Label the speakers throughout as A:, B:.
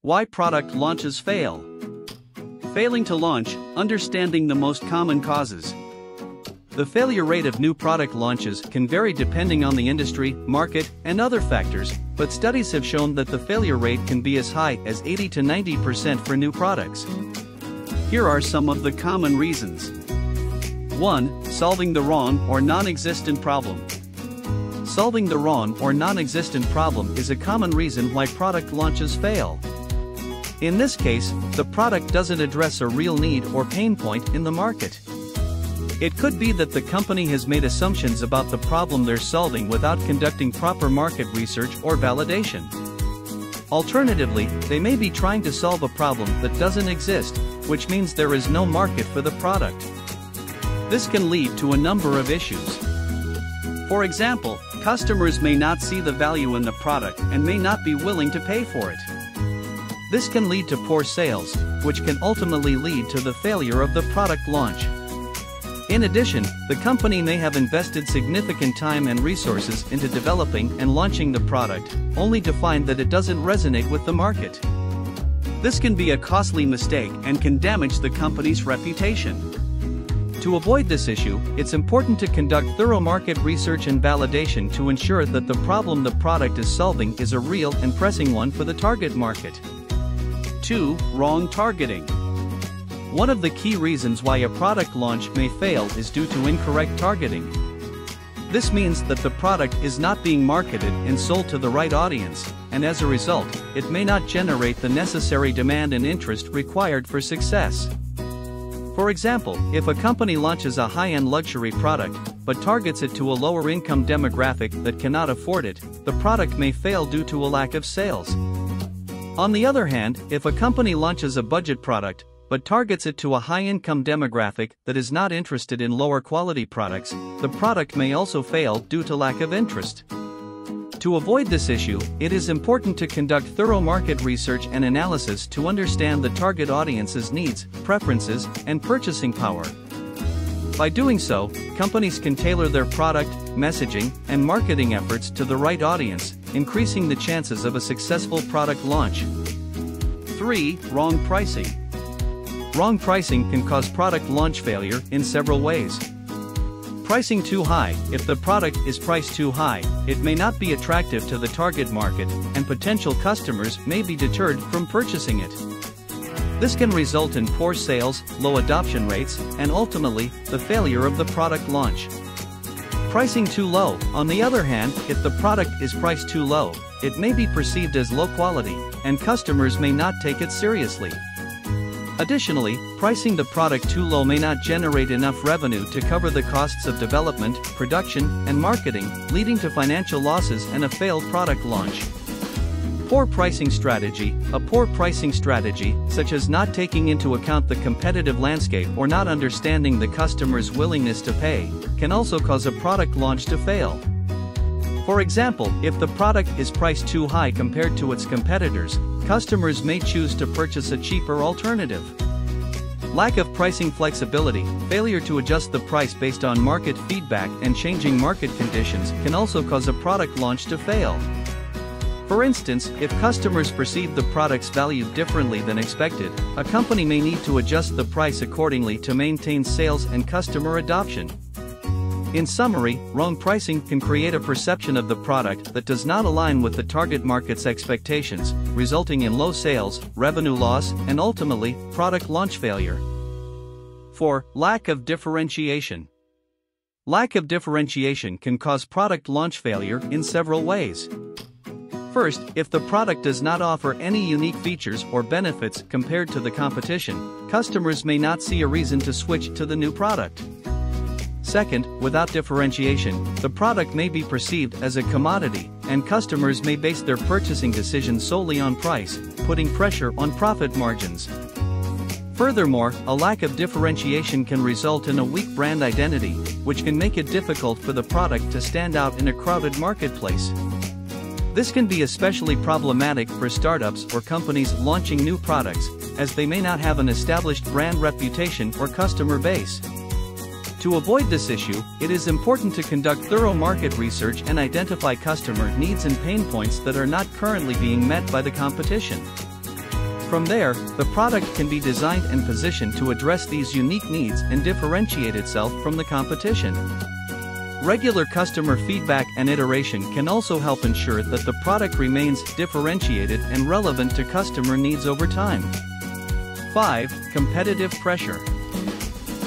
A: Why product launches fail. Failing to launch, understanding the most common causes. The failure rate of new product launches can vary depending on the industry, market, and other factors, but studies have shown that the failure rate can be as high as 80 to 90% for new products. Here are some of the common reasons. 1. Solving the wrong or non-existent problem. Solving the wrong or non-existent problem is a common reason why product launches fail. In this case, the product doesn't address a real need or pain point in the market. It could be that the company has made assumptions about the problem they're solving without conducting proper market research or validation. Alternatively, they may be trying to solve a problem that doesn't exist, which means there is no market for the product. This can lead to a number of issues. For example, customers may not see the value in the product and may not be willing to pay for it. This can lead to poor sales, which can ultimately lead to the failure of the product launch. In addition, the company may have invested significant time and resources into developing and launching the product, only to find that it doesn't resonate with the market. This can be a costly mistake and can damage the company's reputation. To avoid this issue, it's important to conduct thorough market research and validation to ensure that the problem the product is solving is a real and pressing one for the target market. 2. Wrong targeting. One of the key reasons why a product launch may fail is due to incorrect targeting. This means that the product is not being marketed and sold to the right audience, and as a result, it may not generate the necessary demand and interest required for success. For example, if a company launches a high-end luxury product, but targets it to a lower-income demographic that cannot afford it, the product may fail due to a lack of sales. On the other hand, if a company launches a budget product, but targets it to a high-income demographic that is not interested in lower-quality products, the product may also fail due to lack of interest. To avoid this issue, it is important to conduct thorough market research and analysis to understand the target audience's needs, preferences, and purchasing power. By doing so, companies can tailor their product, messaging, and marketing efforts to the right audience, increasing the chances of a successful product launch. 3. Wrong pricing. Wrong pricing can cause product launch failure in several ways. Pricing too high. If the product is priced too high, it may not be attractive to the target market, and potential customers may be deterred from purchasing it. This can result in poor sales, low adoption rates, and ultimately, the failure of the product launch. Pricing too low. On the other hand, if the product is priced too low, it may be perceived as low quality, and customers may not take it seriously. Additionally, pricing the product too low may not generate enough revenue to cover the costs of development, production, and marketing, leading to financial losses and a failed product launch. Poor pricing strategy. A poor pricing strategy, such as not taking into account the competitive landscape or not understanding the customer's willingness to pay, can also cause a product launch to fail. For example, if the product is priced too high compared to its competitors, customers may choose to purchase a cheaper alternative. Lack of pricing flexibility. Failure to adjust the price based on market feedback and changing market conditions can also cause a product launch to fail. For instance, if customers perceive the product's value differently than expected, a company may need to adjust the price accordingly to maintain sales and customer adoption. In summary, wrong pricing can create a perception of the product that does not align with the target market's expectations, resulting in low sales, revenue loss, and ultimately, product launch failure. 4. Lack of differentiation. Lack of differentiation can cause product launch failure in several ways. First, if the product does not offer any unique features or benefits compared to the competition, customers may not see a reason to switch to the new product. Second, without differentiation, the product may be perceived as a commodity, and customers may base their purchasing decisions solely on price, putting pressure on profit margins. Furthermore, a lack of differentiation can result in a weak brand identity, which can make it difficult for the product to stand out in a crowded marketplace. This can be especially problematic for startups or companies launching new products, as they may not have an established brand reputation or customer base. To avoid this issue, it is important to conduct thorough market research and identify customer needs and pain points that are not currently being met by the competition. From there, the product can be designed and positioned to address these unique needs and differentiate itself from the competition. Regular customer feedback and iteration can also help ensure that the product remains differentiated and relevant to customer needs over time. 5. Competitive pressure.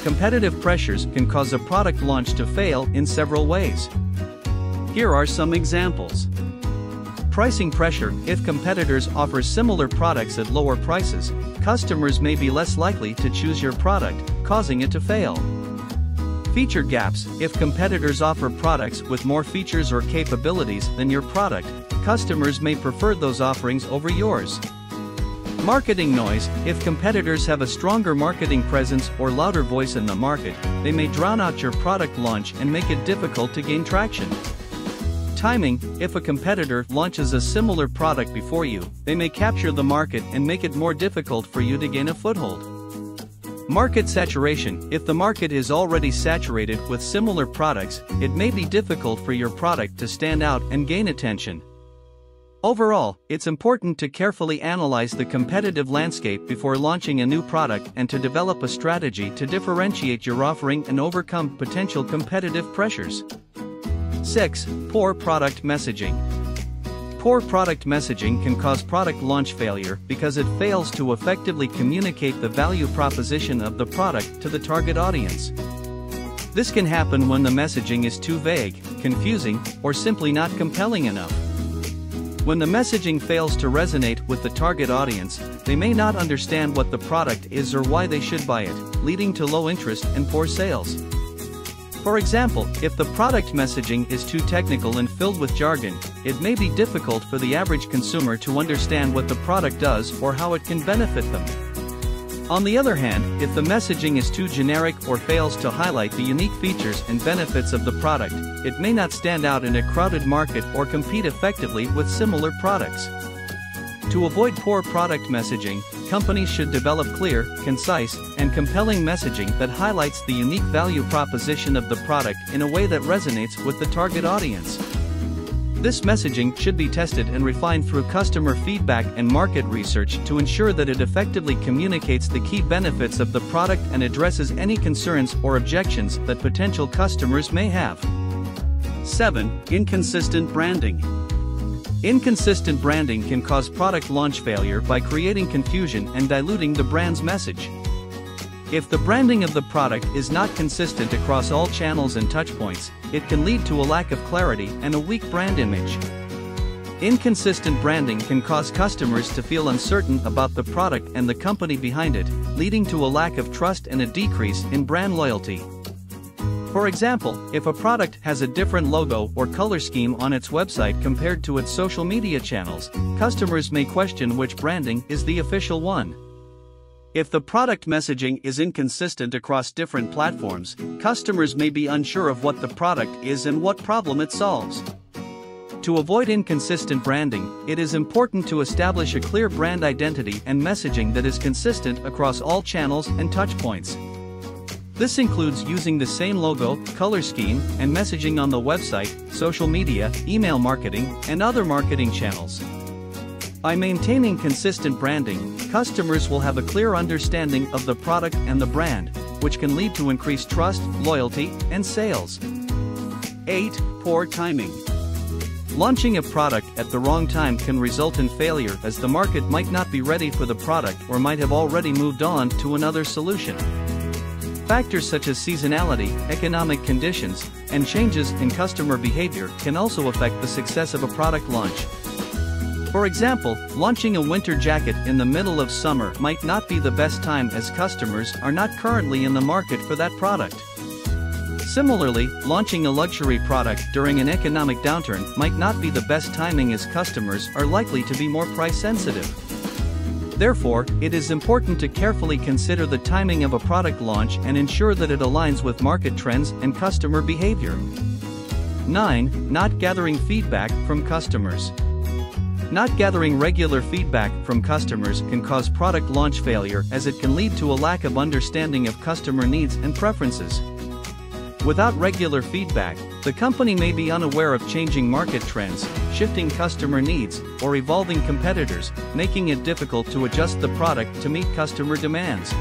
A: Competitive pressures can cause a product launch to fail in several ways. Here are some examples. Pricing pressure. If competitors offer similar products at lower prices, customers may be less likely to choose your product, causing it to fail. Feature gaps. If competitors offer products with more features or capabilities than your product, customers may prefer those offerings over yours. Marketing noise. If competitors have a stronger marketing presence or louder voice in the market, they may drown out your product launch and make it difficult to gain traction. Timing. If a competitor launches a similar product before you, they may capture the market and make it more difficult for you to gain a foothold. Market saturation. If the market is already saturated with similar products, it may be difficult for your product to stand out and gain attention. Overall, it's important to carefully analyze the competitive landscape before launching a new product and to develop a strategy to differentiate your offering and overcome potential competitive pressures. 6. Poor product messaging. Poor product messaging can cause product launch failure because it fails to effectively communicate the value proposition of the product to the target audience. This can happen when the messaging is too vague, confusing, or simply not compelling enough. When the messaging fails to resonate with the target audience, they may not understand what the product is or why they should buy it, leading to low interest and poor sales. For example, if the product messaging is too technical and filled with jargon, it may be difficult for the average consumer to understand what the product does or how it can benefit them. On the other hand, if the messaging is too generic or fails to highlight the unique features and benefits of the product, it may not stand out in a crowded market or compete effectively with similar products. To avoid poor product messaging, companies should develop clear, concise, and compelling messaging that highlights the unique value proposition of the product in a way that resonates with the target audience. This messaging should be tested and refined through customer feedback and market research to ensure that it effectively communicates the key benefits of the product and addresses any concerns or objections that potential customers may have. 7. Inconsistent branding. Inconsistent branding can cause product launch failure by creating confusion and diluting the brand's message. If the branding of the product is not consistent across all channels and touchpoints, it can lead to a lack of clarity and a weak brand image. Inconsistent branding can cause customers to feel uncertain about the product and the company behind it, leading to a lack of trust and a decrease in brand loyalty. For example, if a product has a different logo or color scheme on its website compared to its social media channels, customers may question which branding is the official one. If the product messaging is inconsistent across different platforms, customers may be unsure of what the product is and what problem it solves. To avoid inconsistent branding, it is important to establish a clear brand identity and messaging that is consistent across all channels and touchpoints. This includes using the same logo, color scheme, and messaging on the website, social media, email marketing, and other marketing channels. By maintaining consistent branding, customers will have a clear understanding of the product and the brand, which can lead to increased trust, loyalty, and sales. 8. Poor timing. Launching a product at the wrong time can result in failure as the market might not be ready for the product or might have already moved on to another solution. Factors such as seasonality, economic conditions, and changes in customer behavior can also affect the success of a product launch. For example, launching a winter jacket in the middle of summer might not be the best time as customers are not currently in the market for that product. Similarly, launching a luxury product during an economic downturn might not be the best timing as customers are likely to be more price sensitive. Therefore, it is important to carefully consider the timing of a product launch and ensure that it aligns with market trends and customer behavior. 9. Not gathering feedback from customers. Not gathering regular feedback from customers can cause product launch failure as it can lead to a lack of understanding of customer needs and preferences. Without regular feedback, the company may be unaware of changing market trends, shifting customer needs, or evolving competitors, making it difficult to adjust the product to meet customer demands.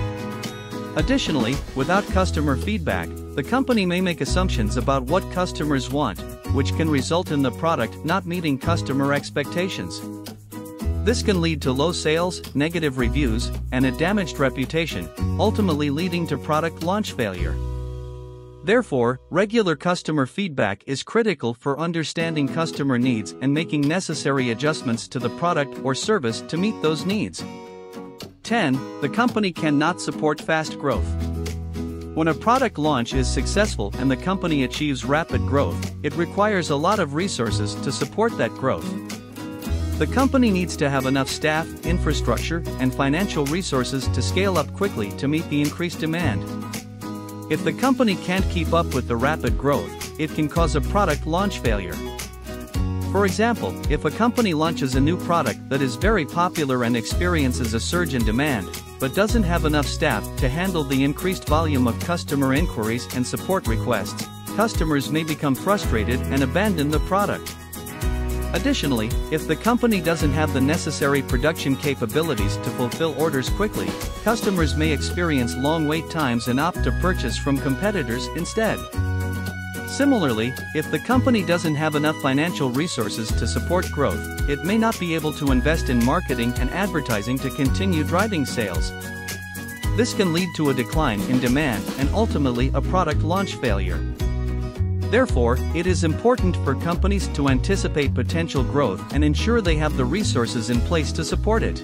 A: Additionally, without customer feedback, the company may make assumptions about what customers want, which can result in the product not meeting customer expectations. This can lead to low sales, negative reviews, and a damaged reputation, ultimately leading to product launch failure. Therefore, regular customer feedback is critical for understanding customer needs and making necessary adjustments to the product or service to meet those needs. 10. The company cannot support fast growth. When a product launch is successful and the company achieves rapid growth, it requires a lot of resources to support that growth. The company needs to have enough staff, infrastructure, and financial resources to scale up quickly to meet the increased demand. If the company can't keep up with the rapid growth, it can cause a product launch failure. For example, if a company launches a new product that is very popular and experiences a surge in demand, but doesn't have enough staff to handle the increased volume of customer inquiries and support requests, customers may become frustrated and abandon the product. Additionally, if the company doesn't have the necessary production capabilities to fulfill orders quickly, customers may experience long wait times and opt to purchase from competitors instead. Similarly, if the company doesn't have enough financial resources to support growth, it may not be able to invest in marketing and advertising to continue driving sales. This can lead to a decline in demand and ultimately a product launch failure. Therefore, it is important for companies to anticipate potential growth and ensure they have the resources in place to support it.